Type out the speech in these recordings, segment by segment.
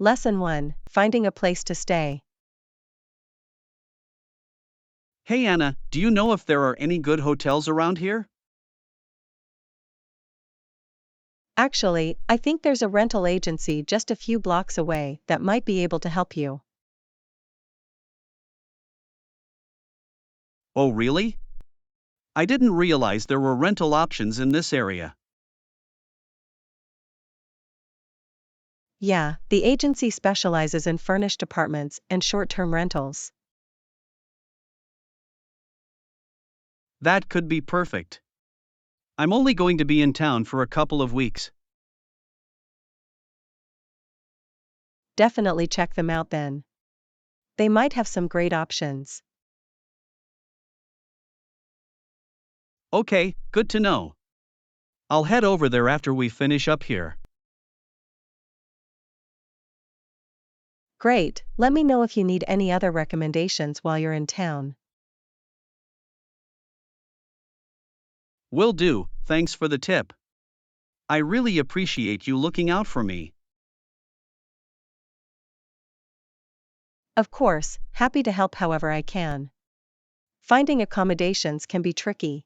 Lesson 1: Finding a place to stay. Hey Anna, do you know if there are any good hotels around here? Actually, I think there's a rental agency just a few blocks away that might be able to help you. Oh really? I didn't realize there were rental options in this area. Yeah, the agency specializes in furnished apartments and short-term rentals. That could be perfect. I'm only going to be in town for a couple of weeks. Definitely check them out then. They might have some great options. Okay, good to know. I'll head over there after we finish up here. Great, let me know if you need any other recommendations while you're in town. Will do, thanks for the tip. I really appreciate you looking out for me. Of course, happy to help however I can. Finding accommodations can be tricky.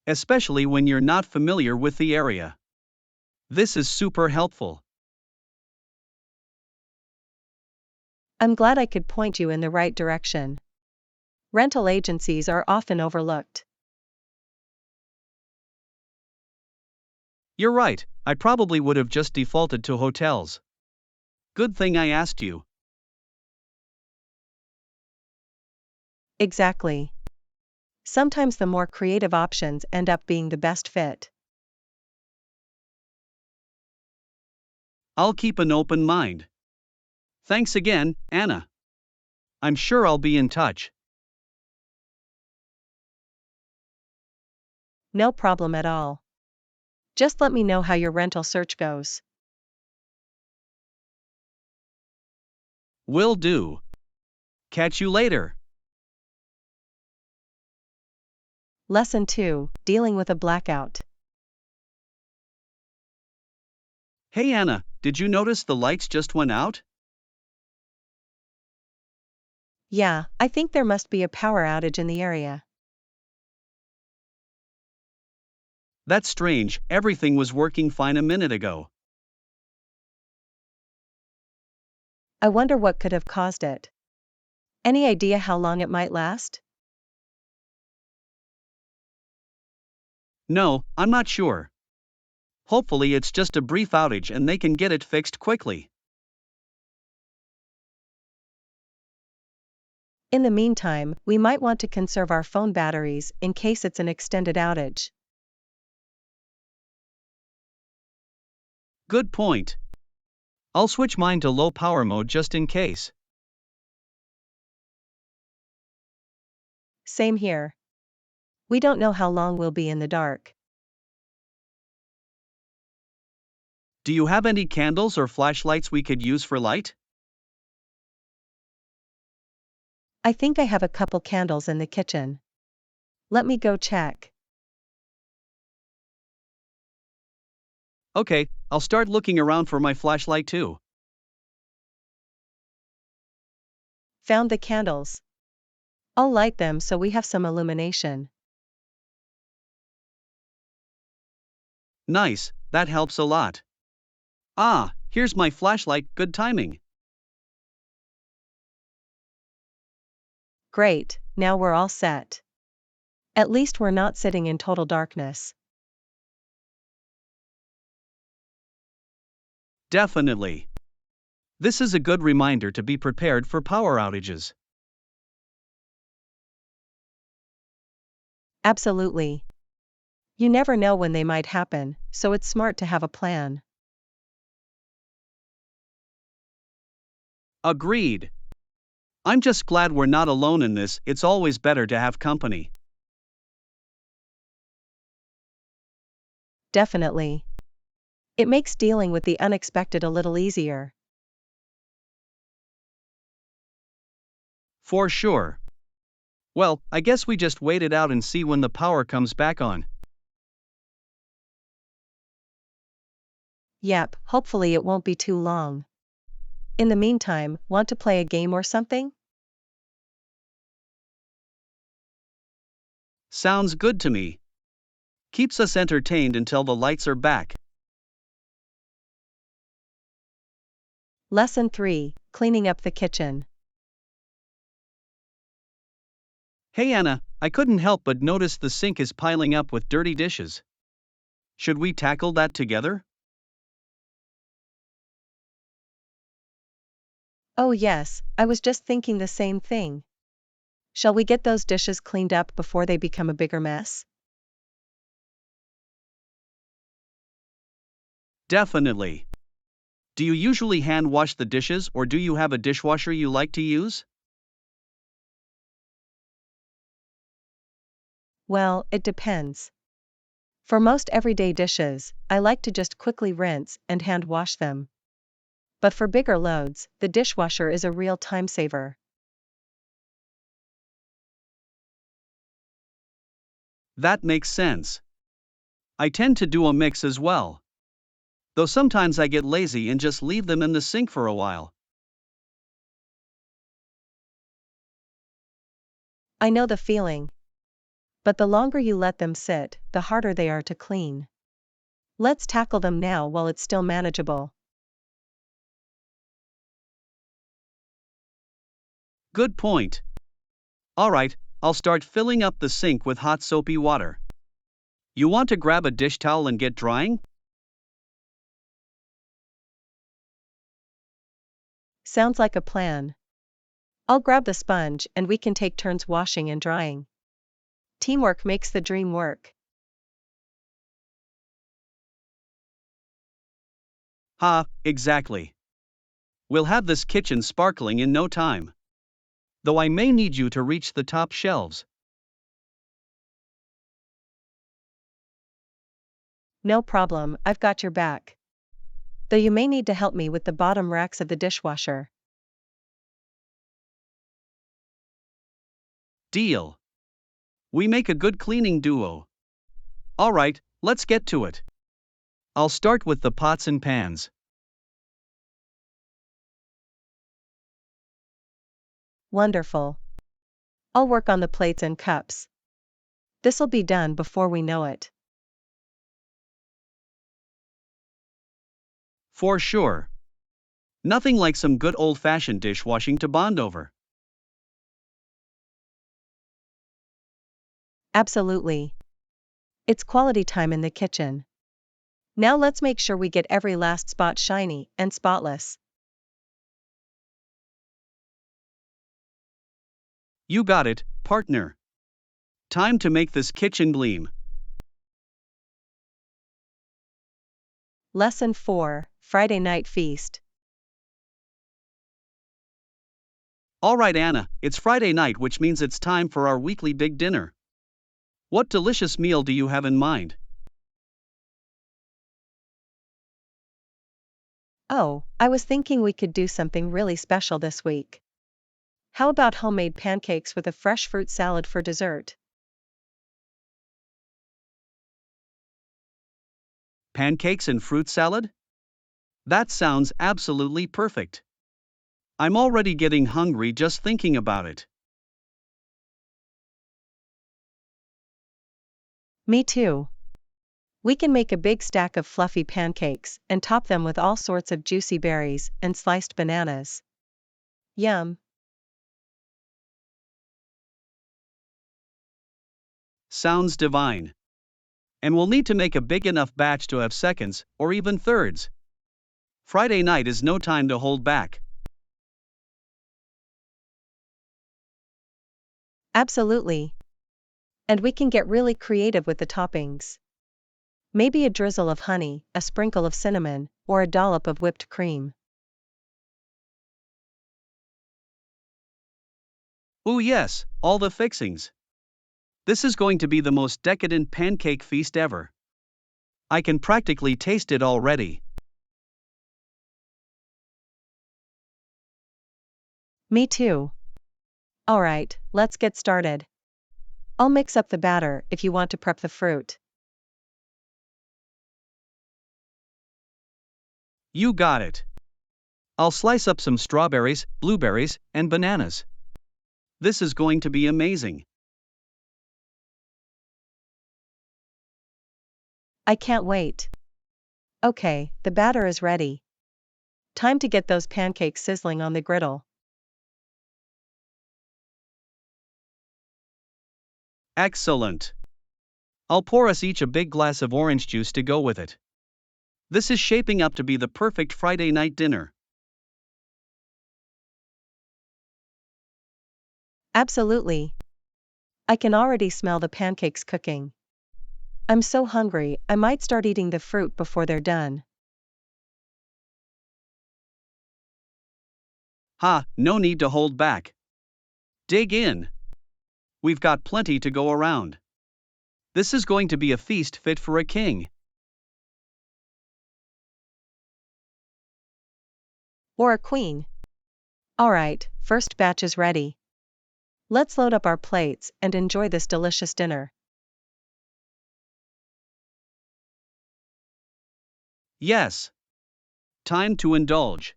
Especially when you're not familiar with the area. This is super helpful. I'm glad I could point you in the right direction. Rental agencies are often overlooked. You're right, I probably would have just defaulted to hotels. Good thing I asked you. Exactly. Sometimes the more creative options end up being the best fit. I'll keep an open mind. Thanks again, Anna. I'm sure I'll be in touch. No problem at all. Just let me know how your rental search goes. Will do. Catch you later. Lesson 2: Dealing with a blackout. Hey Anna, did you notice the lights just went out? Yeah, I think there must be a power outage in the area. That's strange, everything was working fine a minute ago. I wonder what could have caused it. Any idea how long it might last? No, I'm not sure. Hopefully it's just a brief outage and they can get it fixed quickly. In the meantime, we might want to conserve our phone batteries in case it's an extended outage. Good point. I'll switch mine to low power mode just in case. Same here. We don't know how long we'll be in the dark. Do you have any candles or flashlights we could use for light? I think I have a couple candles in the kitchen. Let me go check. Okay, I'll start looking around for my flashlight too. Found the candles. I'll light them so we have some illumination. Nice, that helps a lot. Ah, here's my flashlight, good timing. Great, now we're all set. At least we're not sitting in total darkness. Definitely. This is a good reminder to be prepared for power outages. Absolutely. You never know when they might happen, so it's smart to have a plan. Agreed. I'm just glad we're not alone in this, it's always better to have company. Definitely. It makes dealing with the unexpected a little easier. For sure. Well, I guess we just wait it out and see when the power comes back on. Yep, hopefully it won't be too long. In the meantime, want to play a game or something? Sounds good to me. Keeps us entertained until the lights are back. Lesson 3, Cleaning up the kitchen. Hey Anna, I couldn't help but notice the sink is piling up with dirty dishes. Should we tackle that together? Oh yes, I was just thinking the same thing. Shall we get those dishes cleaned up before they become a bigger mess? Definitely. Do you usually hand wash the dishes or do you have a dishwasher you like to use? Well, it depends. For most everyday dishes, I like to just quickly rinse and hand wash them. But for bigger loads, the dishwasher is a real time saver. That makes sense. I tend to do a mix as well. Though sometimes I get lazy and just leave them in the sink for a while. I know the feeling. But the longer you let them sit, the harder they are to clean. Let's tackle them now while it's still manageable. Good point. Alright, I'll start filling up the sink with hot soapy water. You want to grab a dish towel and get drying? Sounds like a plan. I'll grab the sponge and we can take turns washing and drying. Teamwork makes the dream work. Ha, exactly. We'll have this kitchen sparkling in no time. Though I may need you to reach the top shelves. No problem, I've got your back. Though you may need to help me with the bottom racks of the dishwasher. Deal. We make a good cleaning duo. Alright, let's get to it. I'll start with the pots and pans. Wonderful. I'll work on the plates and cups. This'll be done before we know it. For sure. Nothing like some good old-fashioned dishwashing to bond over. Absolutely. It's quality time in the kitchen. Now let's make sure we get every last spot shiny and spotless. You got it, partner. Time to make this kitchen gleam. Lesson 4, Friday Night Feast. Alright Anna, it's Friday night, which means it's time for our weekly big dinner. What delicious meal do you have in mind? Oh, I was thinking we could do something really special this week. How about homemade pancakes with a fresh fruit salad for dessert? Pancakes and fruit salad? That sounds absolutely perfect. I'm already getting hungry just thinking about it. Me too. We can make a big stack of fluffy pancakes and top them with all sorts of juicy berries and sliced bananas. Yum. Sounds divine. And we'll need to make a big enough batch to have seconds, or even thirds. Friday night is no time to hold back. Absolutely. And we can get really creative with the toppings. Maybe a drizzle of honey, a sprinkle of cinnamon, or a dollop of whipped cream. Ooh yes, all the fixings. This is going to be the most decadent pancake feast ever. I can practically taste it already. Me too. Alright, let's get started. I'll mix up the batter if you want to prep the fruit. You got it. I'll slice up some strawberries, blueberries, and bananas. This is going to be amazing. I can't wait. Okay, the batter is ready. Time to get those pancakes sizzling on the griddle. Excellent. I'll pour us each a big glass of orange juice to go with it. This is shaping up to be the perfect Friday night dinner. Absolutely. I can already smell the pancakes cooking. I'm so hungry, I might start eating the fruit before they're done. Ha, no need to hold back. Dig in. We've got plenty to go around. This is going to be a feast fit for a king. Or a queen. Alright, first batch is ready. Let's load up our plates and enjoy this delicious dinner. Yes. Time to indulge.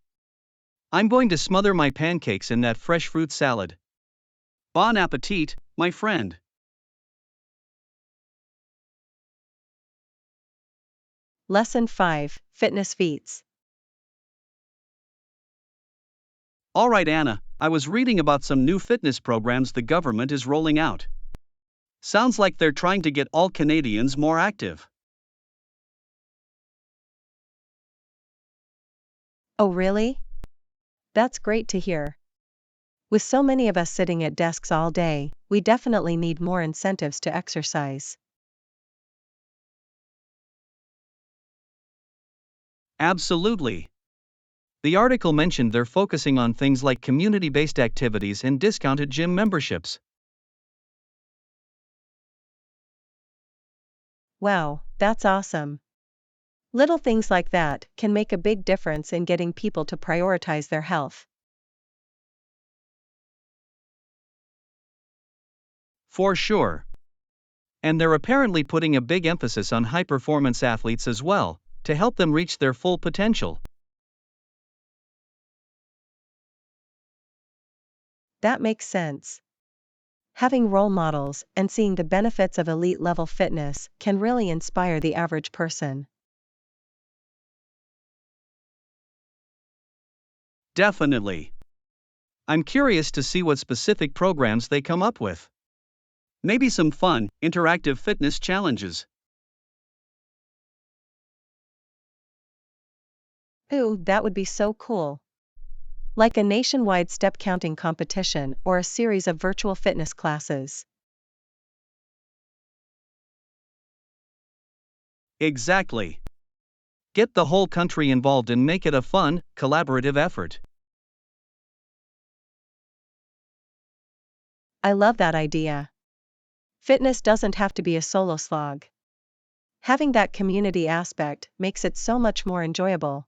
I'm going to smother my pancakes in that fresh fruit salad. Bon appetit, my friend. Lesson 5, Fitness Feats. Alright, Anna, I was reading about some new fitness programs the government is rolling out. Sounds like they're trying to get all Canadians more active. Oh really? That's great to hear. With so many of us sitting at desks all day, we definitely need more incentives to exercise. Absolutely. The article mentioned they're focusing on things like community-based activities and discounted gym memberships. Wow, that's awesome. Little things like that can make a big difference in getting people to prioritize their health. For sure. And they're apparently putting a big emphasis on high-performance athletes as well, to help them reach their full potential. That makes sense. Having role models and seeing the benefits of elite level fitness can really inspire the average person. Definitely. I'm curious to see what specific programs they come up with. Maybe some fun, interactive fitness challenges. Ooh, that would be so cool. Like a nationwide step counting competition or a series of virtual fitness classes. Exactly. Get the whole country involved and make it a fun, collaborative effort. I love that idea. Fitness doesn't have to be a solo slog. Having that community aspect makes it so much more enjoyable.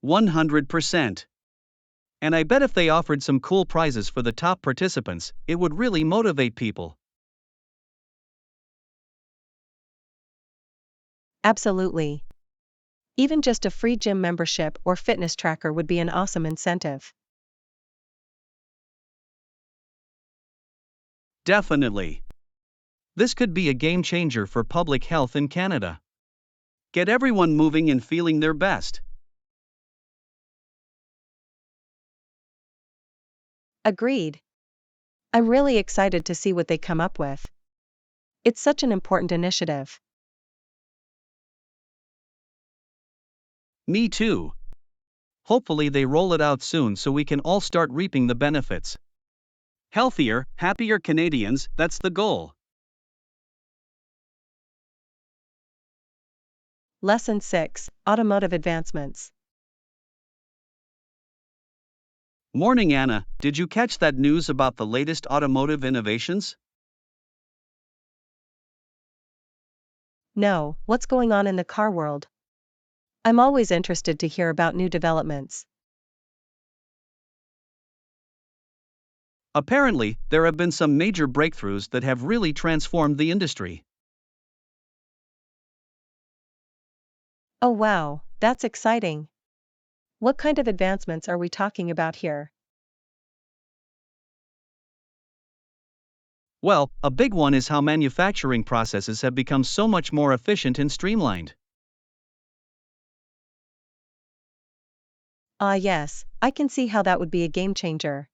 100%. And I bet if they offered some cool prizes for the top participants, it would really motivate people. Absolutely. Even just a free gym membership or fitness tracker would be an awesome incentive. Definitely. This could be a game changer for public health in Canada. Get everyone moving and feeling their best. Agreed. I'm really excited to see what they come up with. It's such an important initiative. Me too. Hopefully, they roll it out soon so we can all start reaping the benefits. Healthier, happier Canadians, that's the goal. Lesson 6, Automotive Advancements. Morning, Anna. Did you catch that news about the latest automotive innovations? No, what's going on in the car world? I'm always interested to hear about new developments. Apparently, there have been some major breakthroughs that have really transformed the industry. Oh wow, that's exciting. What kind of advancements are we talking about here? Well, a big one is how manufacturing processes have become so much more efficient and streamlined. Ah yes, I can see how that would be a game changer.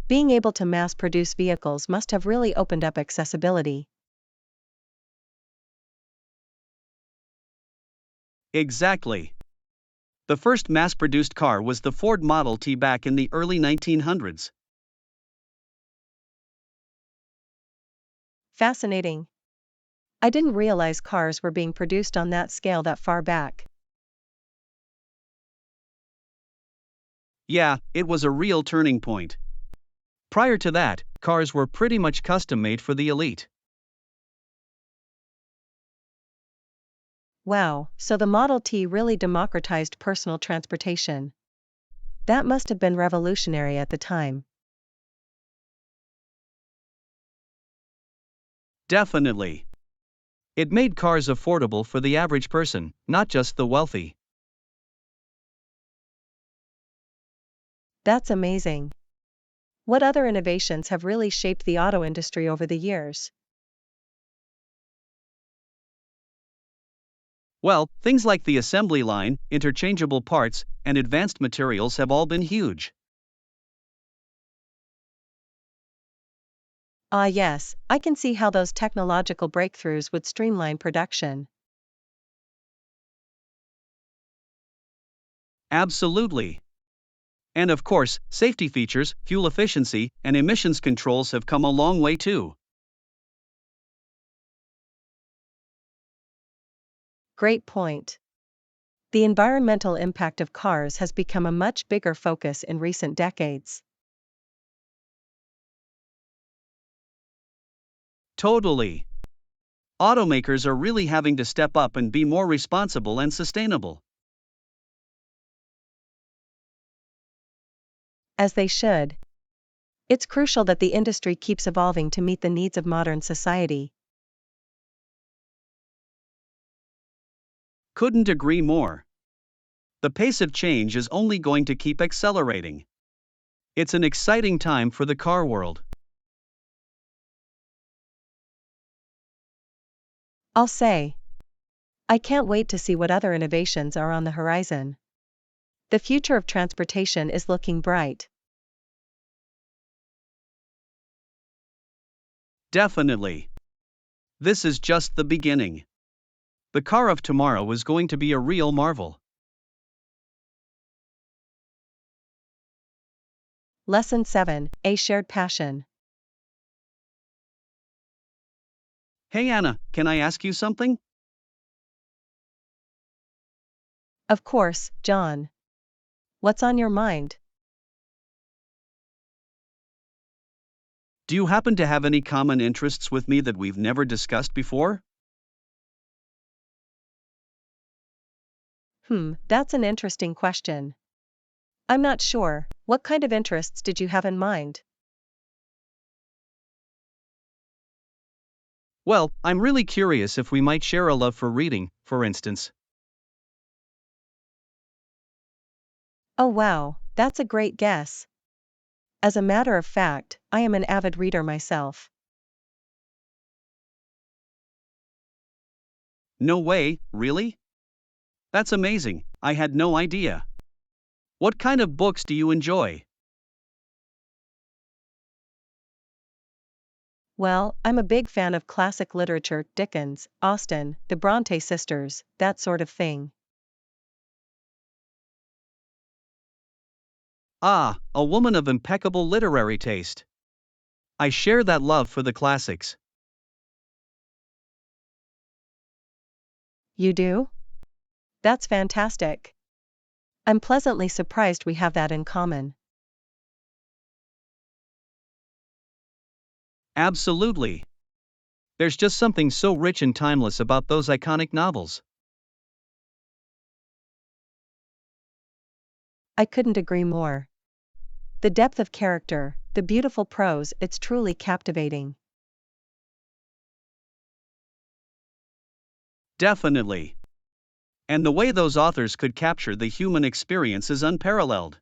Being able to mass produce vehicles must have really opened up accessibility. Exactly. The first mass produced car was the Ford Model T back in the early 1900s. Fascinating. I didn't realize cars were being produced on that scale that far back. Yeah, it was a real turning point. Prior to that, cars were pretty much custom made for the elite. Wow, so the Model T really democratized personal transportation. That must have been revolutionary at the time. Definitely. It made cars affordable for the average person, not just the wealthy. That's amazing. What other innovations have really shaped the auto industry over the years? Well, things like the assembly line, interchangeable parts, and advanced materials have all been huge. Ah yes, I can see how those technological breakthroughs would streamline production. Absolutely. And of course, safety features, fuel efficiency, and emissions controls have come a long way too. Great point. The environmental impact of cars has become a much bigger focus in recent decades. Totally. Automakers are really having to step up and be more responsible and sustainable. As they should. It's crucial that the industry keeps evolving to meet the needs of modern society. Couldn't agree more. The pace of change is only going to keep accelerating. It's an exciting time for the car world. I'll say, I can't wait to see what other innovations are on the horizon. The future of transportation is looking bright. Definitely. This is just the beginning. The car of tomorrow is going to be a real marvel. Lesson 7, A Shared Passion. Hey Anna, can I ask you something? Of course, John. What's on your mind? Do you happen to have any common interests with me that we've never discussed before? That's an interesting question. I'm not sure. What kind of interests did you have in mind? Well, I'm really curious if we might share a love for reading, for instance. Oh wow, that's a great guess. As a matter of fact, I am an avid reader myself. No way, really? That's amazing, I had no idea. What kind of books do you enjoy? Well, I'm a big fan of classic literature, Dickens, Austen, the Bronte sisters, that sort of thing. Ah, a woman of impeccable literary taste. I share that love for the classics. You do? That's fantastic. I'm pleasantly surprised we have that in common. Absolutely. There's just something so rich and timeless about those iconic novels. I couldn't agree more. The depth of character, the beautiful prose, it's truly captivating. Definitely. And the way those authors could capture the human experience is unparalleled.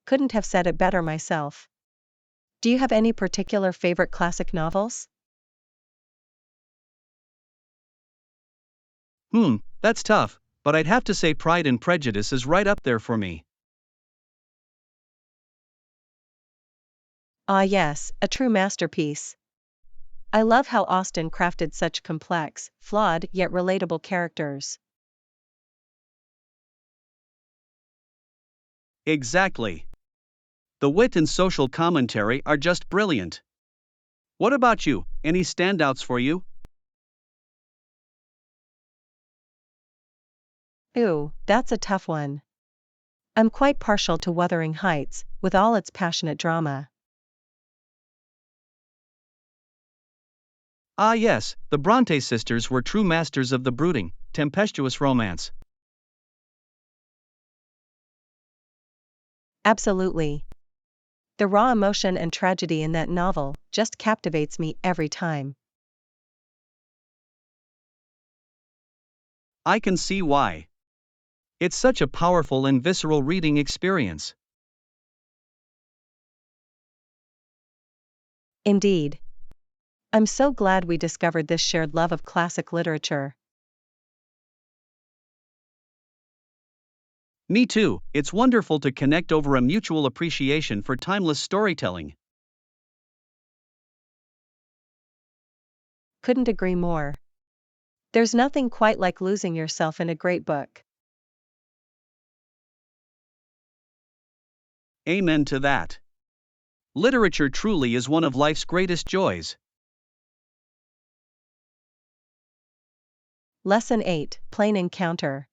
Couldn't have said it better myself. Do you have any particular favorite classic novels? That's tough, but I'd have to say Pride and Prejudice is right up there for me. Ah, yes, a true masterpiece. I love how Austen crafted such complex, flawed yet relatable characters. Exactly. The wit and social commentary are just brilliant. What about you? Any standouts for you? Ooh, that's a tough one. I'm quite partial to Wuthering Heights, with all its passionate drama. Ah, yes, the Bronte sisters were true masters of the brooding, tempestuous romance. Absolutely. The raw emotion and tragedy in that novel just captivates me every time. I can see why. It's such a powerful and visceral reading experience. Indeed. I'm so glad we discovered this shared love of classic literature. Me too, it's wonderful to connect over a mutual appreciation for timeless storytelling. Couldn't agree more. There's nothing quite like losing yourself in a great book. Amen to that. Literature truly is one of life's greatest joys. Lesson 8, Plane Encounter.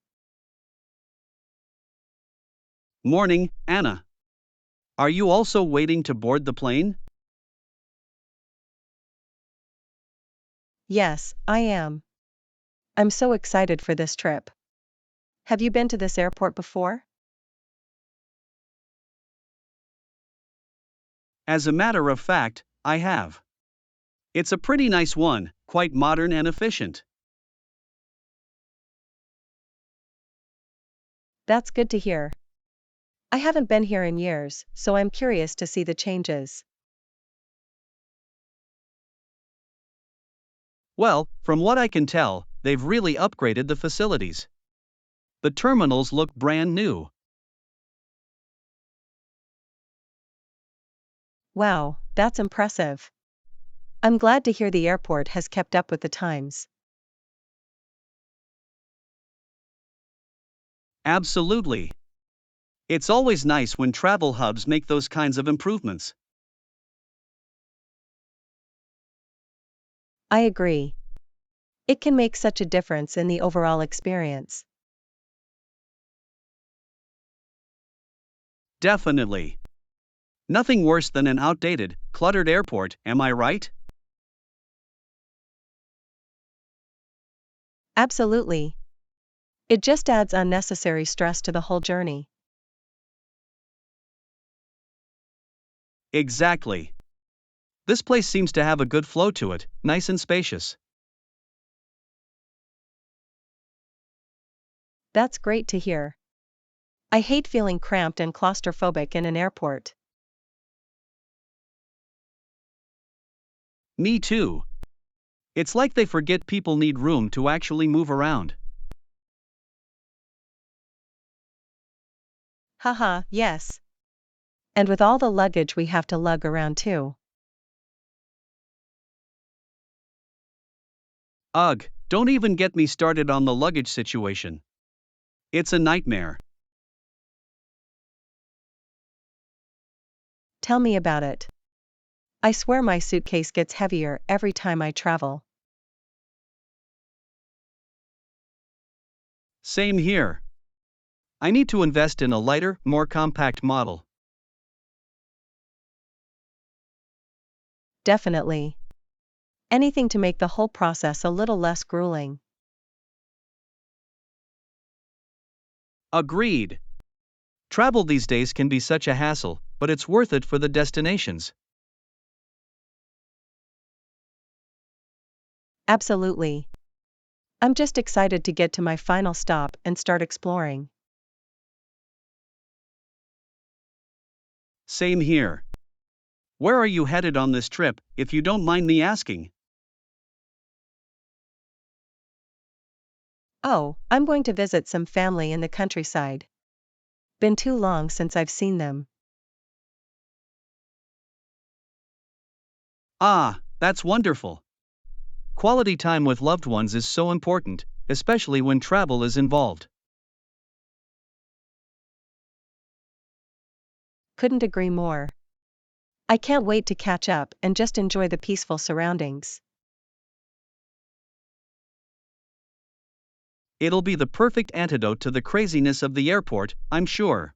Morning, Anna. Are you also waiting to board the plane? Yes, I am. I'm so excited for this trip. Have you been to this airport before? As a matter of fact, I have. It's a pretty nice one, quite modern and efficient. That's good to hear. I haven't been here in years, so I'm curious to see the changes. Well, from what I can tell, they've really upgraded the facilities. The terminals look brand new. Wow, that's impressive. I'm glad to hear the airport has kept up with the times. Absolutely. It's always nice when travel hubs make those kinds of improvements. I agree. It can make such a difference in the overall experience. Definitely. Nothing worse than an outdated, cluttered airport, am I right? Absolutely. It just adds unnecessary stress to the whole journey. Exactly. This place seems to have a good flow to it, nice and spacious. That's great to hear. I hate feeling cramped and claustrophobic in an airport. Me too. It's like they forget people need room to actually move around. Haha, yes. And with all the luggage we have to lug around too. Ugh, don't even get me started on the luggage situation. It's a nightmare. Tell me about it. I swear my suitcase gets heavier every time I travel. Same here. I need to invest in a lighter, more compact model. Definitely. Anything to make the whole process a little less grueling. Agreed. Travel these days can be such a hassle, but it's worth it for the destinations. Absolutely. I'm just excited to get to my final stop and start exploring. Same here. Where are you headed on this trip, if you don't mind me asking? Oh, I'm going to visit some family in the countryside. Been too long since I've seen them. Ah, that's wonderful. Quality time with loved ones is so important, especially when travel is involved. Couldn't agree more. I can't wait to catch up and just enjoy the peaceful surroundings. It'll be the perfect antidote to the craziness of the airport, I'm sure.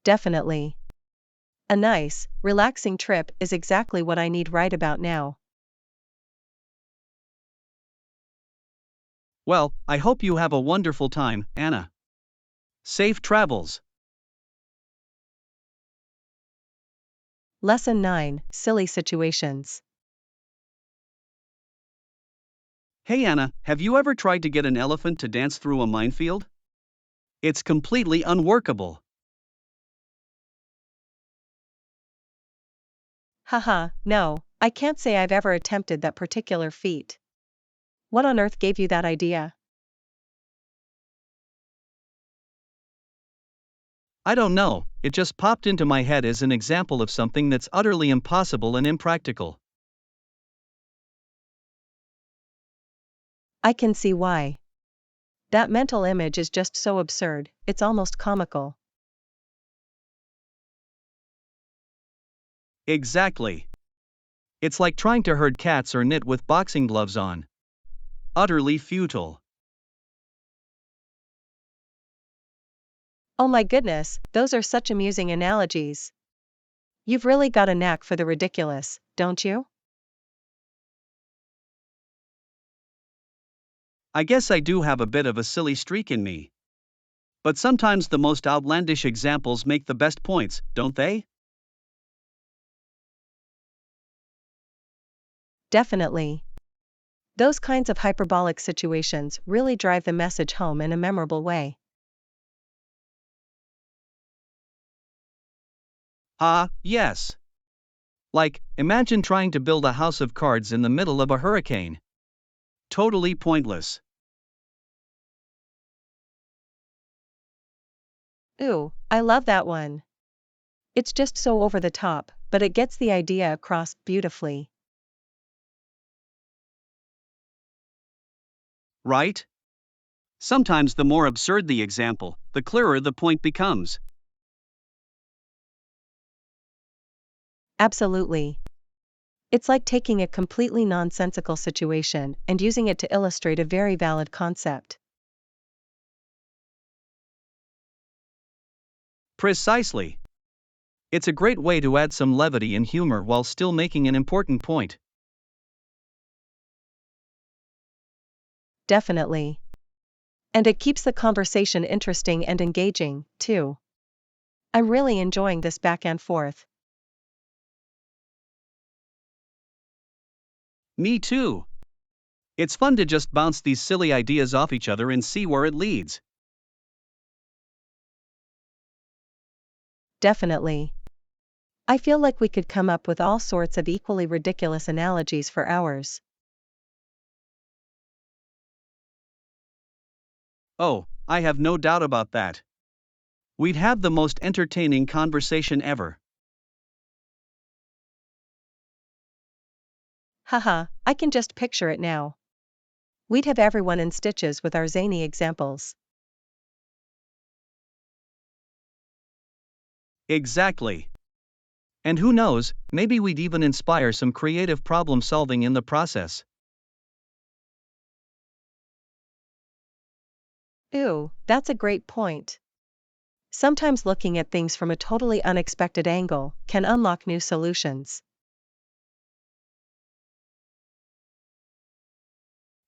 Definitely. A nice, relaxing trip is exactly what I need right about now. Well, I hope you have a wonderful time, Anna. Safe travels. Lesson 9: Silly Situations. Hey Anna, have you ever tried to get an elephant to dance through a minefield? It's completely unworkable. Haha, no, I can't say I've ever attempted that particular feat. What on earth gave you that idea? I don't know, it just popped into my head as an example of something that's utterly impossible and impractical. I can see why. That mental image is just so absurd, it's almost comical. Exactly. It's like trying to herd cats or knit with boxing gloves on. Utterly futile. Oh my goodness, those are such amusing analogies. You've really got a knack for the ridiculous, don't you? I guess I do have a bit of a silly streak in me. But sometimes the most outlandish examples make the best points, don't they? Definitely. Those kinds of hyperbolic situations really drive the message home in a memorable way. Ah, yes. Like, imagine trying to build a house of cards in the middle of a hurricane. Totally pointless. Ooh, I love that one. It's just so over the top, but it gets the idea across beautifully. Right? Sometimes the more absurd the example, the clearer the point becomes. Absolutely. It's like taking a completely nonsensical situation and using it to illustrate a very valid concept. Precisely. It's a great way to add some levity and humor while still making an important point. Definitely. And it keeps the conversation interesting and engaging, too. I'm really enjoying this back and forth. Me too. It's fun to just bounce these silly ideas off each other and see where it leads. Definitely. I feel like we could come up with all sorts of equally ridiculous analogies for hours. Oh, I have no doubt about that. We'd have the most entertaining conversation ever. Haha, I can just picture it now. We'd have everyone in stitches with our zany examples. Exactly. And who knows, maybe we'd even inspire some creative problem solving in the process. Ooh, that's a great point. Sometimes looking at things from a totally unexpected angle can unlock new solutions.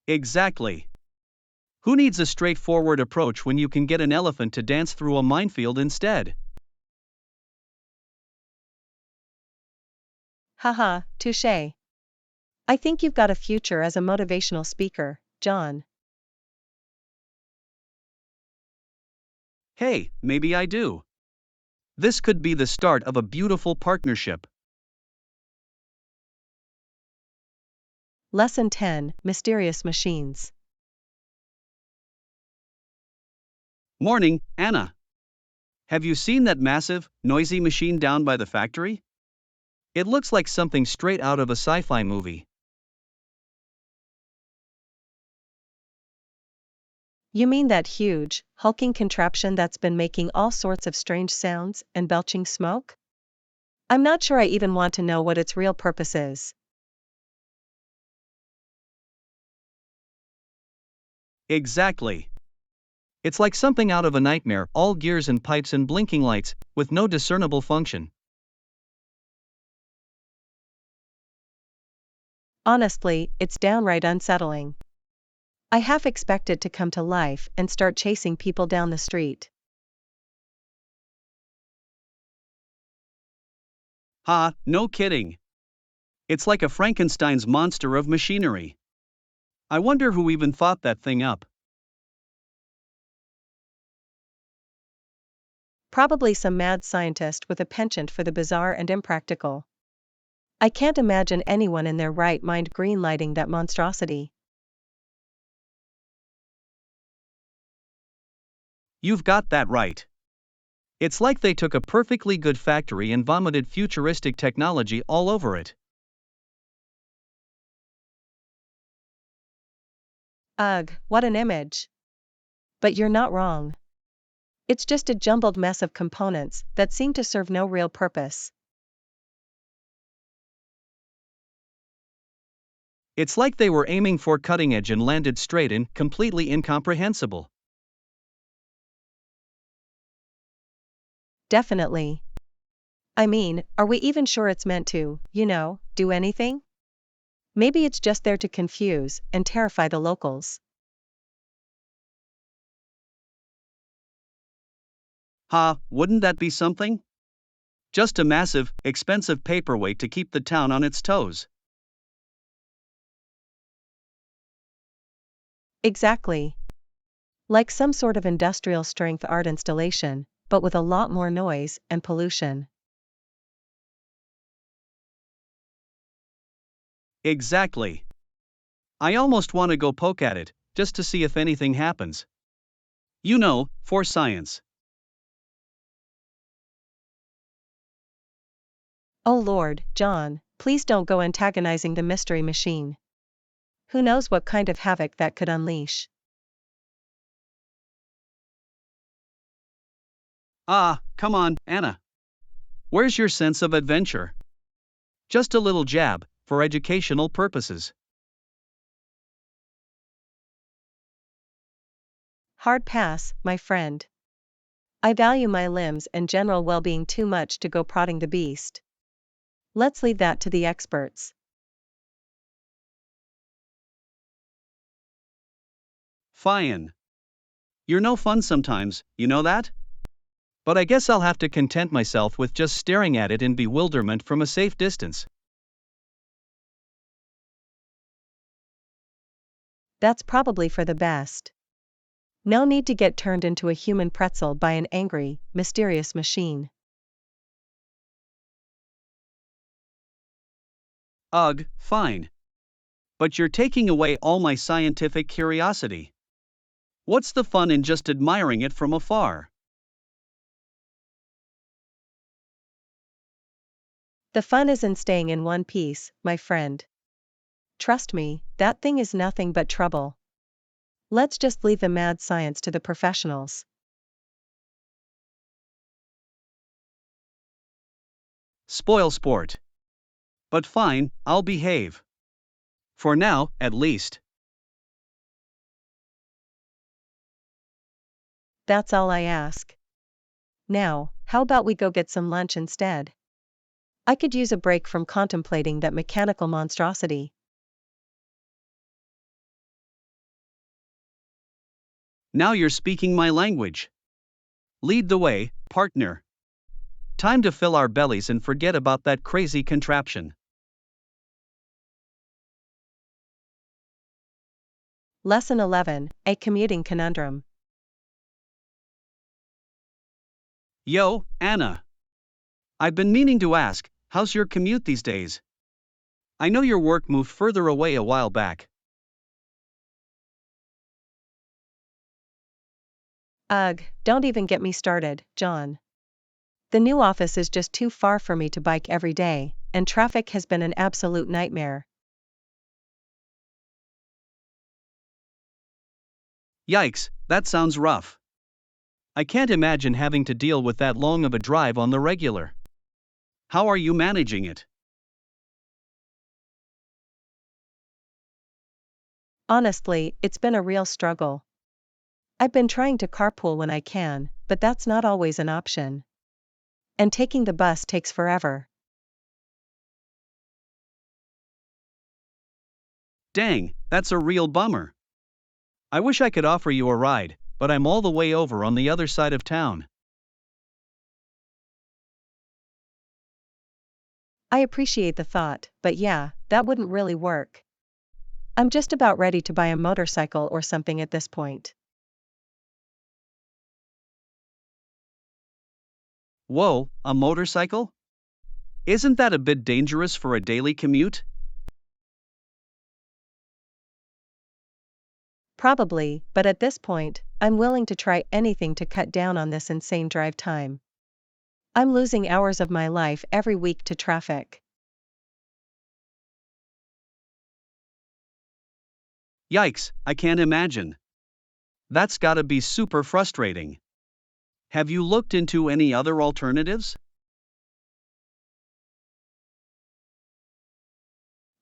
Exactly. Who needs a straightforward approach when you can get an elephant to dance through a minefield instead? Haha, touche. I think you've got a future as a motivational speaker, John. Hey, maybe I do. This could be the start of a beautiful partnership. Lesson 10, Mysterious Machines. Morning, Anna. Have you seen that massive, noisy machine down by the factory? It looks like something straight out of a sci-fi movie. You mean that huge, hulking contraption that's been making all sorts of strange sounds and belching smoke? I'm not sure I even want to know what its real purpose is. Exactly. It's like something out of a nightmare, all gears and pipes and blinking lights, with no discernible function. Honestly, it's downright unsettling. I half expect it to come to life and start chasing people down the street. Ha, no kidding. It's like a Frankenstein's monster of machinery. I wonder who even thought that thing up. Probably some mad scientist with a penchant for the bizarre and impractical. I can't imagine anyone in their right mind greenlighting that monstrosity. You've got that right. It's like they took a perfectly good factory and vomited futuristic technology all over it. Ugh, what an image. But you're not wrong. It's just a jumbled mess of components that seem to serve no real purpose. It's like they were aiming for cutting edge and landed straight in, completely incomprehensible. Definitely. I mean, are we even sure it's meant to, do anything? Maybe it's just there to confuse and terrify the locals. Ha, wouldn't that be something? Just a massive, expensive paperweight to keep the town on its toes. Exactly. Like some sort of industrial strength art installation, but with a lot more noise and pollution. Exactly. I almost want to go poke at it, just to see if anything happens. For science. Oh Lord, John, please don't go antagonizing the mystery machine. Who knows what kind of havoc that could unleash? Ah, come on, Anna. Where's your sense of adventure? Just a little jab, for educational purposes. Hard pass, my friend. I value my limbs and general well-being too much to go prodding the beast. Let's leave that to the experts. Fine. You're no fun sometimes, you know that? But I guess I'll have to content myself with just staring at it in bewilderment from a safe distance. That's probably for the best. No need to get turned into a human pretzel by an angry, mysterious machine. Ugh, fine. But you're taking away all my scientific curiosity. What's the fun in just admiring it from afar? The fun is in staying in one piece, my friend. Trust me, that thing is nothing but trouble. Let's just leave the mad science to the professionals. Spoil sport. But fine, I'll behave. For now, at least. That's all I ask. Now, how about we go get some lunch instead? I could use a break from contemplating that mechanical monstrosity. Now you're speaking my language. Lead the way, partner. Time to fill our bellies and forget about that crazy contraption. Lesson 11, A Commuting Conundrum. Yo, Anna. I've been meaning to ask, how's your commute these days? I know your work moved further away a while back. Ugh, don't even get me started, John. The new office is just too far for me to bike every day, and traffic has been an absolute nightmare. Yikes, that sounds rough. I can't imagine having to deal with that long of a drive on the regular. How are you managing it? Honestly, it's been a real struggle. I've been trying to carpool when I can, but that's not always an option. And taking the bus takes forever. Dang, that's a real bummer. I wish I could offer you a ride, but I'm all the way over on the other side of town. I appreciate the thought, but yeah, that wouldn't really work. I'm just about ready to buy a motorcycle or something at this point. Whoa, a motorcycle? Isn't that a bit dangerous for a daily commute? Probably, but at this point, I'm willing to try anything to cut down on this insane drive time. I'm losing hours of my life every week to traffic. Yikes, I can't imagine. That's gotta be super frustrating. Have you looked into any other alternatives?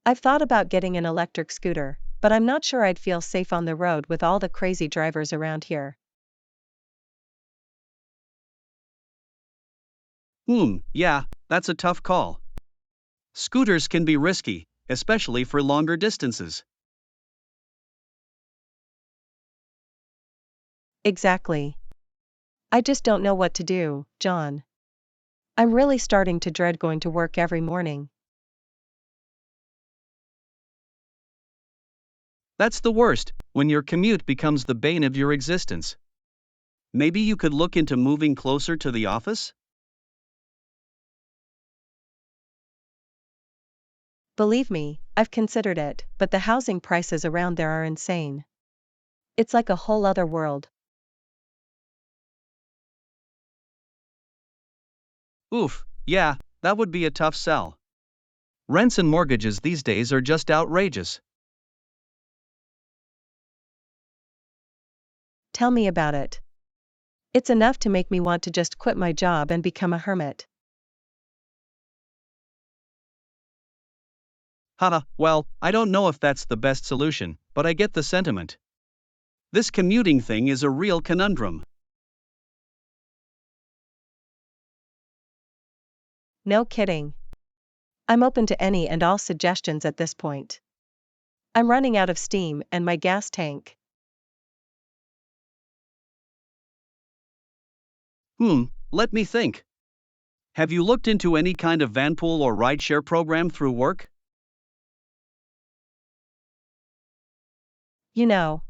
I've thought about getting an electric scooter, but I'm not sure I'd feel safe on the road with all the crazy drivers around here. Yeah, that's a tough call. Scooters can be risky, especially for longer distances. Exactly. I just don't know what to do, John. I'm really starting to dread going to work every morning. That's the worst, when your commute becomes the bane of your existence. Maybe you could look into moving closer to the office? Believe me, I've considered it, but the housing prices around there are insane. It's like a whole other world. Oof, yeah, that would be a tough sell. Rents and mortgages these days are just outrageous. Tell me about it. It's enough to make me want to just quit my job and become a hermit. Haha, well, I don't know if that's the best solution, but I get the sentiment. This commuting thing is a real conundrum. No kidding. I'm open to any and all suggestions at this point. I'm running out of steam and my gas tank. Let me think. Have you looked into any kind of vanpool or rideshare program through work?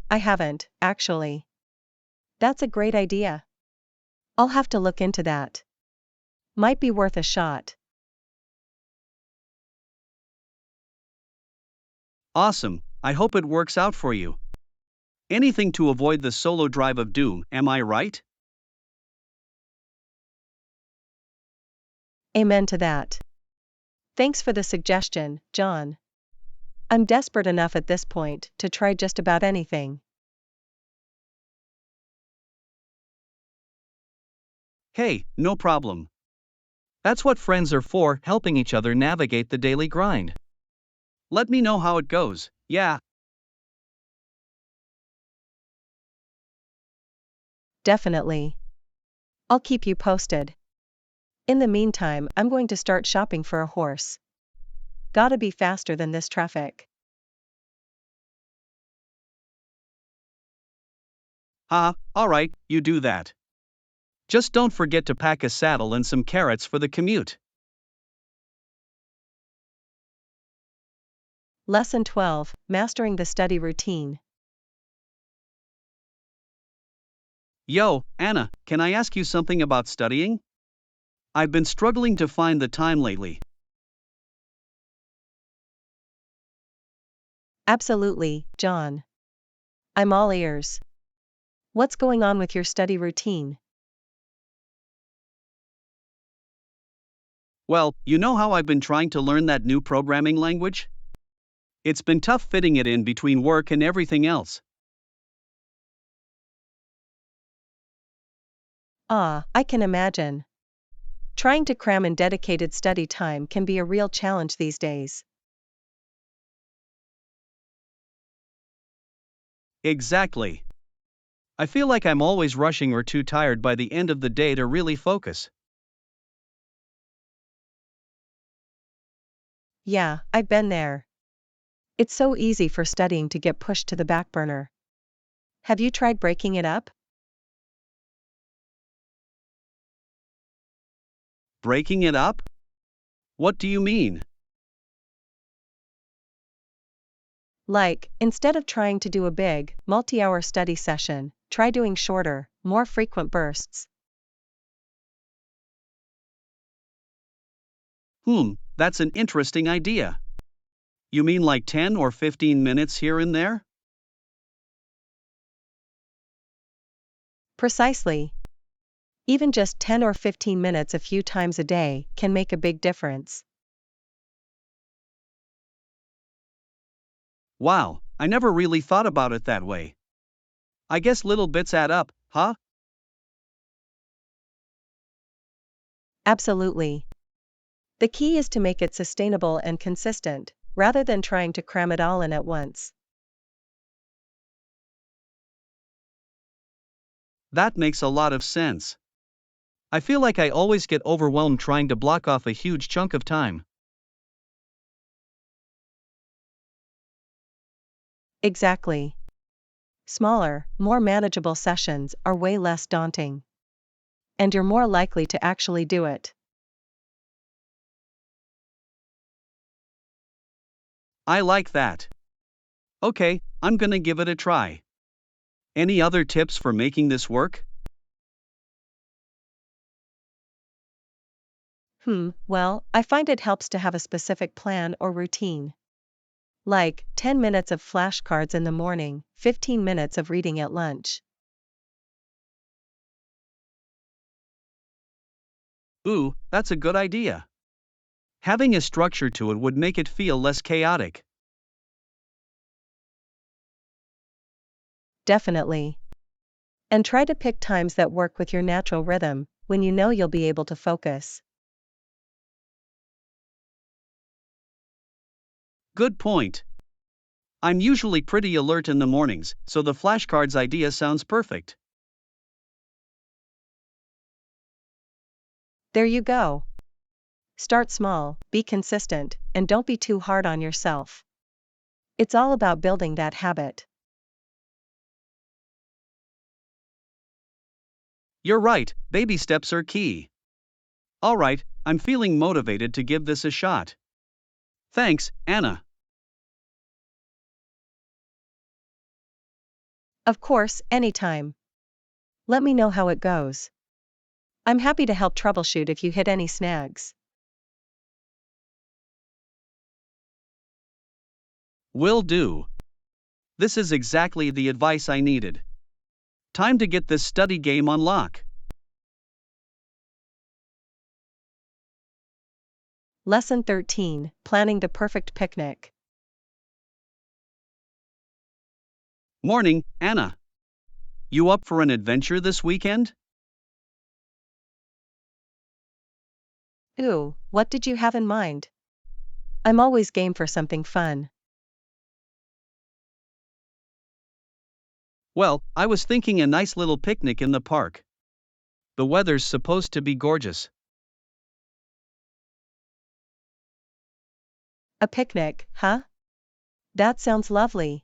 I haven't, actually. That's a great idea. I'll have to look into that. Might be worth a shot. Awesome, I hope it works out for you. Anything to avoid the solo drive of doom, am I right? Amen to that. Thanks for the suggestion, John. I'm desperate enough at this point to try just about anything. Hey, no problem. That's what friends are for, helping each other navigate the daily grind. Let me know how it goes, yeah. Definitely. I'll keep you posted. In the meantime, I'm going to start shopping for a horse. Gotta be faster than this traffic. Alright, you do that. Just don't forget to pack a saddle and some carrots for the commute. Lesson 12, Mastering the Study Routine. Yo, Anna, can I ask you something about studying? I've been struggling to find the time lately. Absolutely, John. I'm all ears. What's going on with your study routine? Well, you know how I've been trying to learn that new programming language? It's been tough fitting it in between work and everything else. Ah, I can imagine. Trying to cram in dedicated study time can be a real challenge these days. Exactly. I feel like I'm always rushing or too tired by the end of the day to really focus. Yeah, I've been there. It's so easy for studying to get pushed to the back burner. Have you tried breaking it up? Breaking it up? What do you mean? Like, instead of trying to do a big, multi-hour study session, try doing shorter, more frequent bursts. That's an interesting idea. You mean like 10 or 15 minutes here and there? Precisely. Even just 10 or 15 minutes a few times a day can make a big difference. Wow, I never really thought about it that way. I guess little bits add up, huh? Absolutely. The key is to make it sustainable and consistent, rather than trying to cram it all in at once. That makes a lot of sense. I feel like I always get overwhelmed trying to block off a huge chunk of time. Exactly. Smaller, more manageable sessions are way less daunting. And you're more likely to actually do it. I like that. Okay, I'm gonna give it a try. Any other tips for making this work? Well, I find it helps to have a specific plan or routine. Like, 10 minutes of flashcards in the morning, 15 minutes of reading at lunch. Ooh, that's a good idea. Having a structure to it would make it feel less chaotic. Definitely. And try to pick times that work with your natural rhythm, when you know you'll be able to focus. Good point. I'm usually pretty alert in the mornings, so the flashcards idea sounds perfect. There you go. Start small, be consistent, and don't be too hard on yourself. It's all about building that habit. You're right, baby steps are key. Alright, I'm feeling motivated to give this a shot. Thanks, Anna. Of course, anytime. Let me know how it goes. I'm happy to help troubleshoot if you hit any snags. Will do. This is exactly the advice I needed. Time to get this study game on lock. Lesson 13, Planning the Perfect Picnic. Morning, Anna. You up for an adventure this weekend? Ooh, what did you have in mind? I'm always game for something fun. Well, I was thinking a nice little picnic in the park. The weather's supposed to be gorgeous. A picnic, huh? That sounds lovely.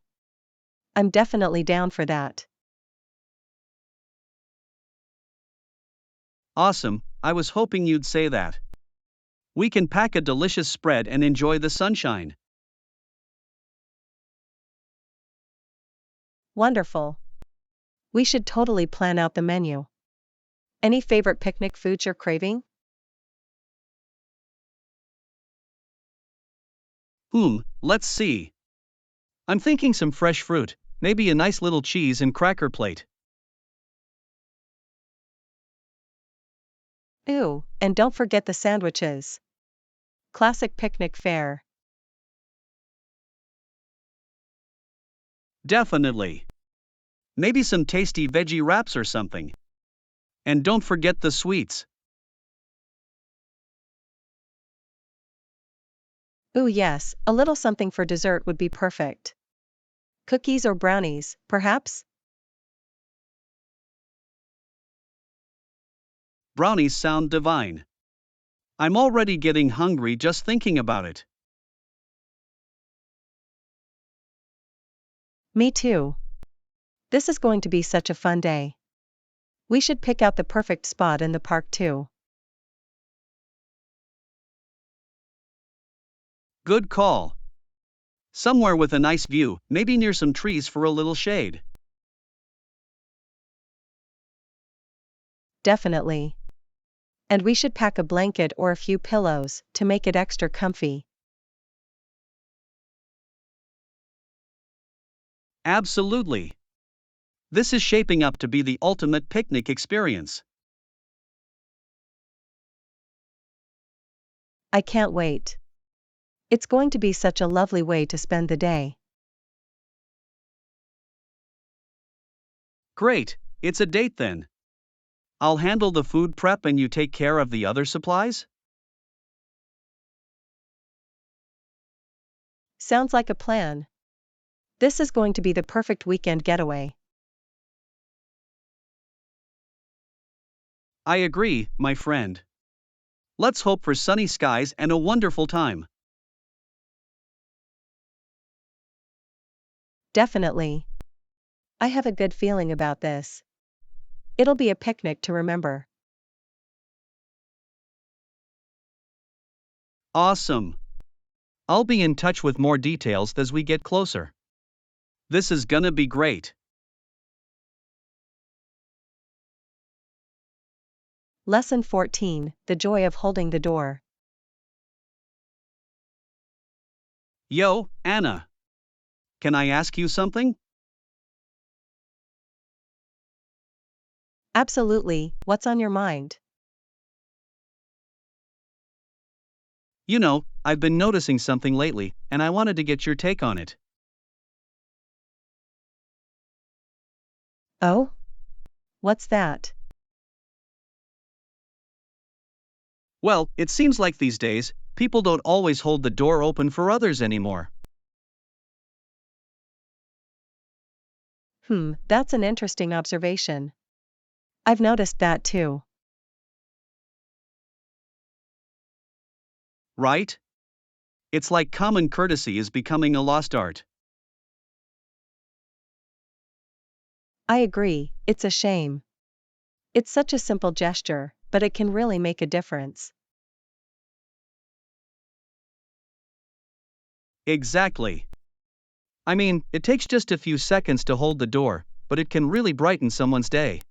I'm definitely down for that. Awesome, I was hoping you'd say that. We can pack a delicious spread and enjoy the sunshine. Wonderful. We should totally plan out the menu. Any favorite picnic foods you're craving? Let's see. I'm thinking some fresh fruit, maybe a nice little cheese and cracker plate. Ooh, and don't forget the sandwiches. Classic picnic fare. Definitely. Maybe some tasty veggie wraps or something. And don't forget the sweets. Ooh, yes, a little something for dessert would be perfect. Cookies or brownies, perhaps? Brownies sound divine. I'm already getting hungry just thinking about it. Me too. This is going to be such a fun day. We should pick out the perfect spot in the park too. Good call. Somewhere with a nice view, maybe near some trees for a little shade. Definitely. And we should pack a blanket or a few pillows to make it extra comfy. Absolutely. This is shaping up to be the ultimate picnic experience. I can't wait. It's going to be such a lovely way to spend the day. Great, it's a date then. I'll handle the food prep and you take care of the other supplies? Sounds like a plan. This is going to be the perfect weekend getaway. I agree, my friend. Let's hope for sunny skies and a wonderful time. Definitely. I have a good feeling about this. It'll be a picnic to remember. Awesome. I'll be in touch with more details as we get closer. This is gonna be great. Lesson 14, The Joy of Holding the Door. Yo, Anna. Can I ask you something? Absolutely, what's on your mind? You know, I've been noticing something lately, and I wanted to get your take on it. Oh? What's that? Well, it seems like these days, people don't always hold the door open for others anymore. That's an interesting observation. I've noticed that too. Right? It's like common courtesy is becoming a lost art. I agree, it's a shame. It's such a simple gesture, but it can really make a difference. Exactly. I mean, it takes just a few seconds to hold the door, but it can really brighten someone's day.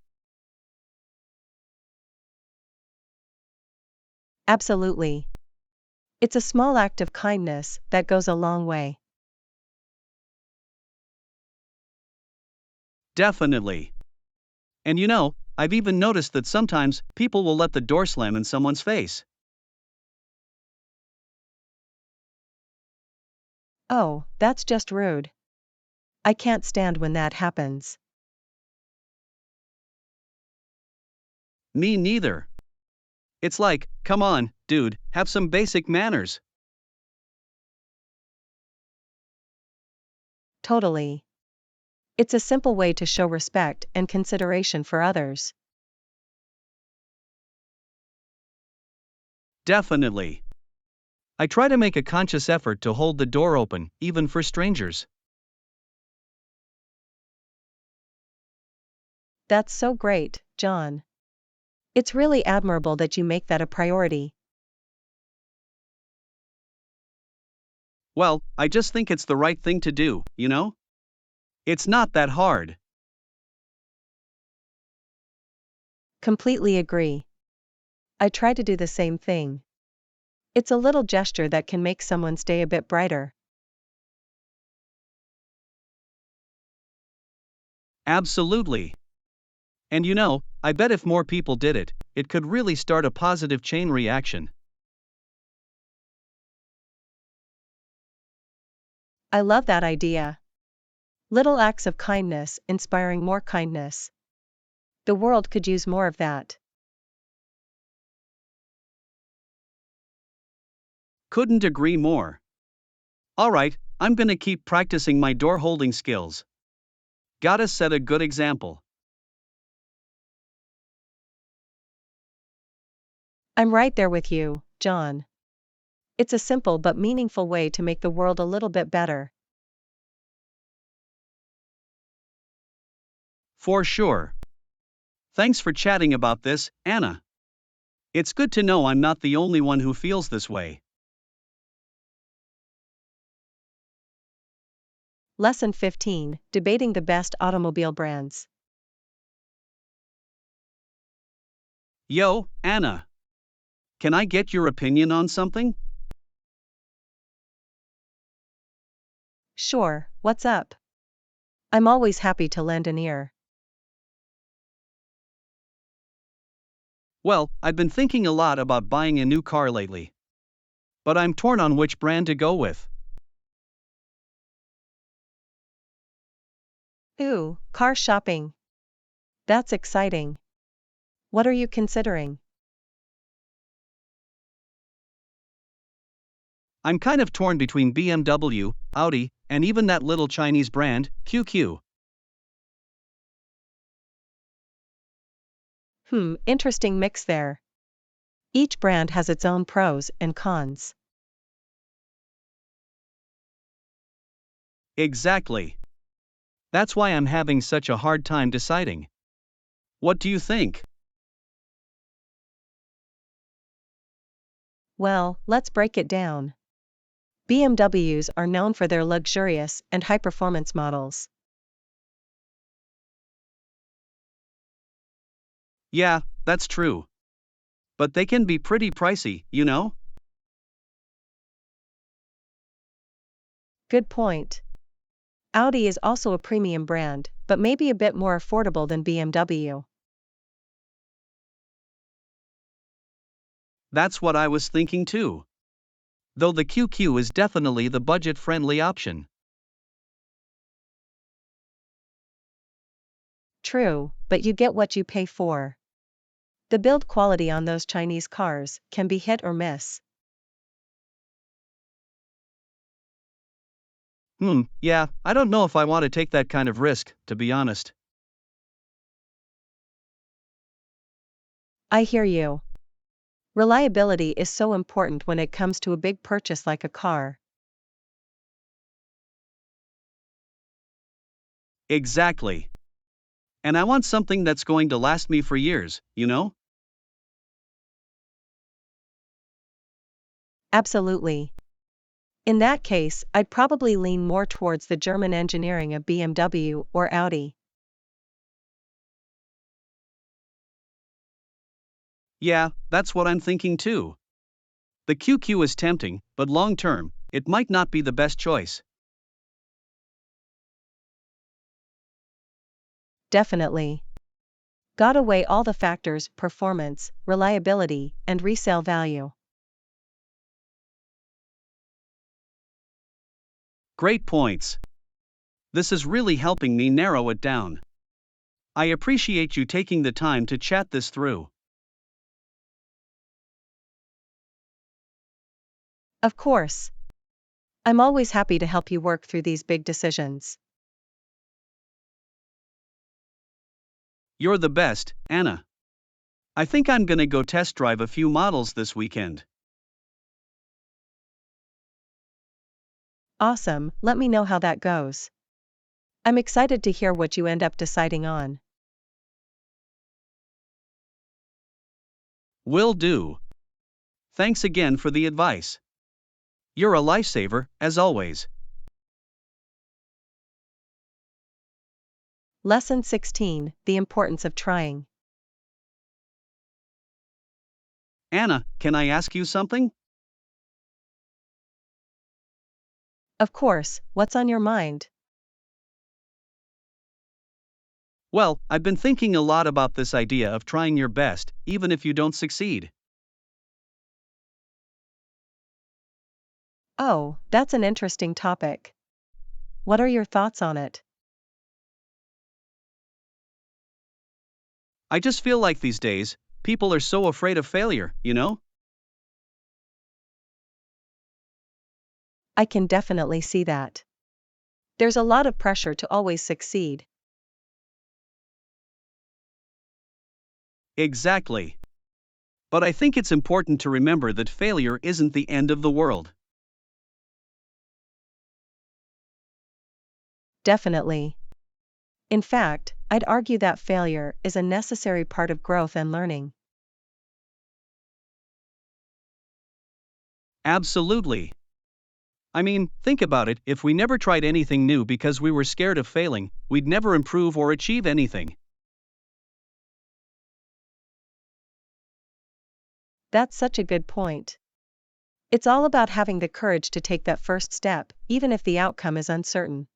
Absolutely. It's a small act of kindness that goes a long way. Definitely. And you know, I've even noticed that sometimes people will let the door slam in someone's face. Oh, that's just rude. I can't stand when that happens. Me neither. It's like, come on, dude, have some basic manners. Totally. It's a simple way to show respect and consideration for others. Definitely. I try to make a conscious effort to hold the door open, even for strangers. That's so great, John. It's really admirable that you make that a priority. Well, I just think it's the right thing to do, you know? It's not that hard. Completely agree. I try to do the same thing. It's a little gesture that can make someone's day a bit brighter. Absolutely. And you know, I bet if more people did it, it could really start a positive chain reaction. I love that idea. Little acts of kindness inspiring more kindness. The world could use more of that. Couldn't agree more. Alright, I'm gonna keep practicing my door holding skills. Gotta set a good example. I'm right there with you, John. It's a simple but meaningful way to make the world a little bit better. For sure. Thanks for chatting about this, Anna. It's good to know I'm not the only one who feels this way. Lesson 15, Debating the Best Automobile Brands. Yo, Anna. Can I get your opinion on something? Sure, what's up? I'm always happy to lend an ear. Well, I've been thinking a lot about buying a new car lately. But I'm torn on which brand to go with. Ooh, car shopping. That's exciting. What are you considering? I'm kind of torn between BMW, Audi, and even that little Chinese brand, QQ. Interesting mix there. Each brand has its own pros and cons. Exactly. That's why I'm having such a hard time deciding. What do you think? Well, let's break it down. BMWs are known for their luxurious and high-performance models. Yeah, that's true. But they can be pretty pricey, you know? Good point. Audi is also a premium brand, but maybe a bit more affordable than BMW. That's what I was thinking too. Though the QQ is definitely the budget-friendly option. True, but you get what you pay for. The build quality on those Chinese cars can be hit or miss. Yeah, I don't know if I want to take that kind of risk, to be honest. I hear you. Reliability is so important when it comes to a big purchase like a car. Exactly. And I want something that's going to last me for years, you know? Absolutely. In that case, I'd probably lean more towards the German engineering of BMW or Audi. Yeah, that's what I'm thinking too. The QQ is tempting, but long term, it might not be the best choice. Definitely. Gotta weigh all the factors: performance, reliability, and resale value. Great points. This is really helping me narrow it down. I appreciate you taking the time to chat this through. Of course. I'm always happy to help you work through these big decisions. You're the best, Anna. I think I'm gonna go test drive a few models this weekend. Awesome, let me know how that goes. I'm excited to hear what you end up deciding on. Will do. Thanks again for the advice. You're a lifesaver, as always. Lesson 16, The Importance of Trying. Anna, can I ask you something? Of course, what's on your mind? Well, I've been thinking a lot about this idea of trying your best, even if you don't succeed. Oh, that's an interesting topic. What are your thoughts on it? I just feel like these days, people are so afraid of failure, you know? I can definitely see that. There's a lot of pressure to always succeed. Exactly. But I think it's important to remember that failure isn't the end of the world. Definitely. In fact, I'd argue that failure is a necessary part of growth and learning. Absolutely. I mean, think about it, if we never tried anything new because we were scared of failing, we'd never improve or achieve anything. That's such a good point. It's all about having the courage to take that first step, even if the outcome is uncertain.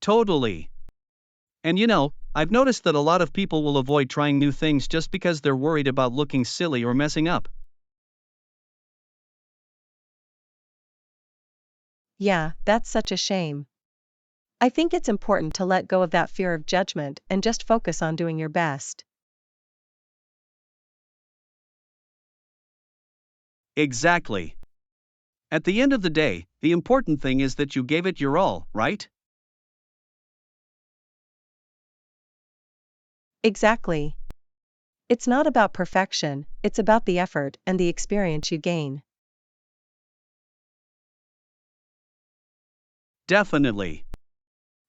Totally. And you know, I've noticed that a lot of people will avoid trying new things just because they're worried about looking silly or messing up. Yeah, that's such a shame. I think it's important to let go of that fear of judgment and just focus on doing your best. Exactly. At the end of the day, the important thing is that you gave it your all, right? Exactly. It's not about perfection, it's about the effort and the experience you gain. Definitely.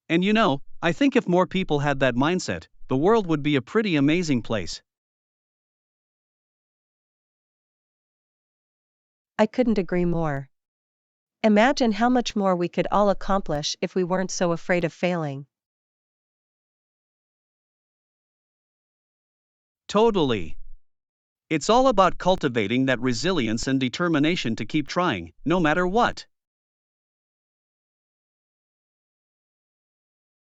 And you know, I think if more people had that mindset, the world would be a pretty amazing place. I couldn't agree more. Imagine how much more we could all accomplish if we weren't so afraid of failing. Totally. It's all about cultivating that resilience and determination to keep trying, no matter what.